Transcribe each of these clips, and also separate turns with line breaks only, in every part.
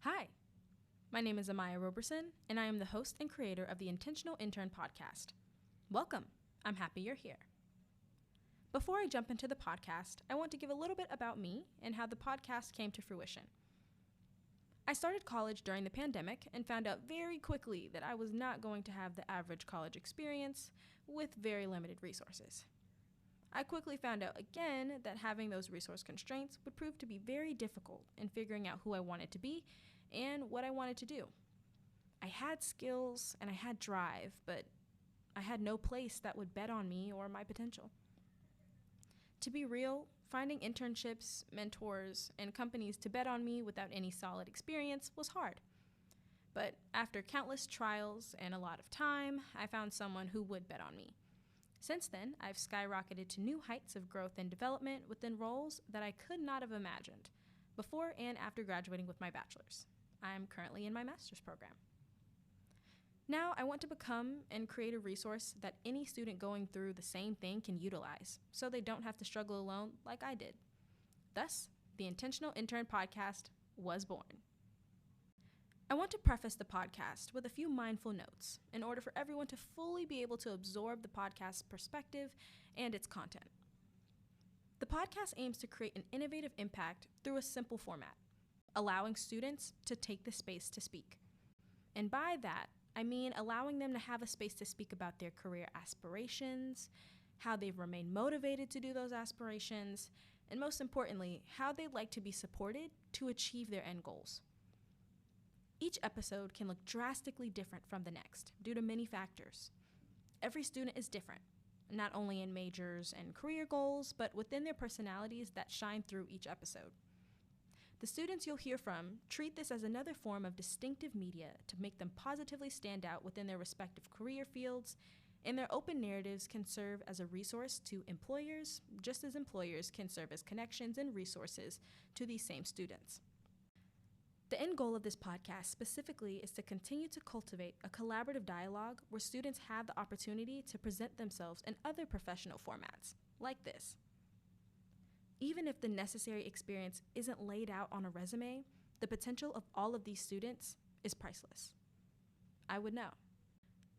Hi, my name is Amaya Roberson, and I am the host and creator of the Intentional Intern podcast. Welcome. I'm happy you're here. Before I jump into the podcast, I want to give a little bit about me and how the podcast came to fruition. I started college during the pandemic and found out very quickly that I was not going to have the average college experience with very limited resources. I quickly found out again that having those resource constraints would prove to be very difficult in figuring out who I wanted to be and what I wanted to do. I had skills and I had drive, but I had no place that would bet on me or my potential. To be real, finding internships, mentors, and companies to bet on me without any solid experience was hard. But after countless trials and a lot of time, I found someone who would bet on me. Since then, I've skyrocketed to new heights of growth and development within roles that I could not have imagined before and after graduating with my bachelor's. I'm currently in my master's program. Now, I want to become and create a resource that any student going through the same thing can utilize, so they don't have to struggle alone like I did. Thus, the Intentional Intern podcast was born. I want to preface the podcast with a few mindful notes in order for everyone to fully be able to absorb the podcast's perspective and its content. The podcast aims to create an innovative impact through a simple format, allowing students to take the space to speak. And by that, I mean allowing them to have a space to speak about their career aspirations, how they've remained motivated to do those aspirations, and most importantly, how they'd like to be supported to achieve their end goals. Each episode can look drastically different from the next due to many factors. Every student is different, not only in majors and career goals, but within their personalities that shine through each episode. The students you'll hear from treat this as another form of distinctive media to make them positively stand out within their respective career fields, and their open narratives can serve as a resource to employers, just as employers can serve as connections and resources to these same students. The end goal of this podcast specifically is to continue to cultivate a collaborative dialogue where students have the opportunity to present themselves in other professional formats, like this. Even if the necessary experience isn't laid out on a resume, the potential of all of these students is priceless. I would know.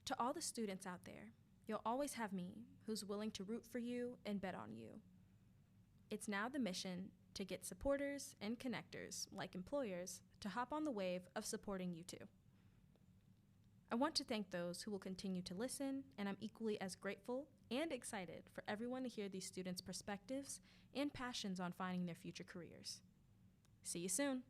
To all the students out there, you'll always have me who's willing to root for you and bet on you. It's now the mission to get supporters and connectors, like employers, to hop on the wave of supporting you too. I want to thank those who will continue to listen, and I'm equally as grateful and excited for everyone to hear these students' perspectives and passions on finding their future careers. See you soon.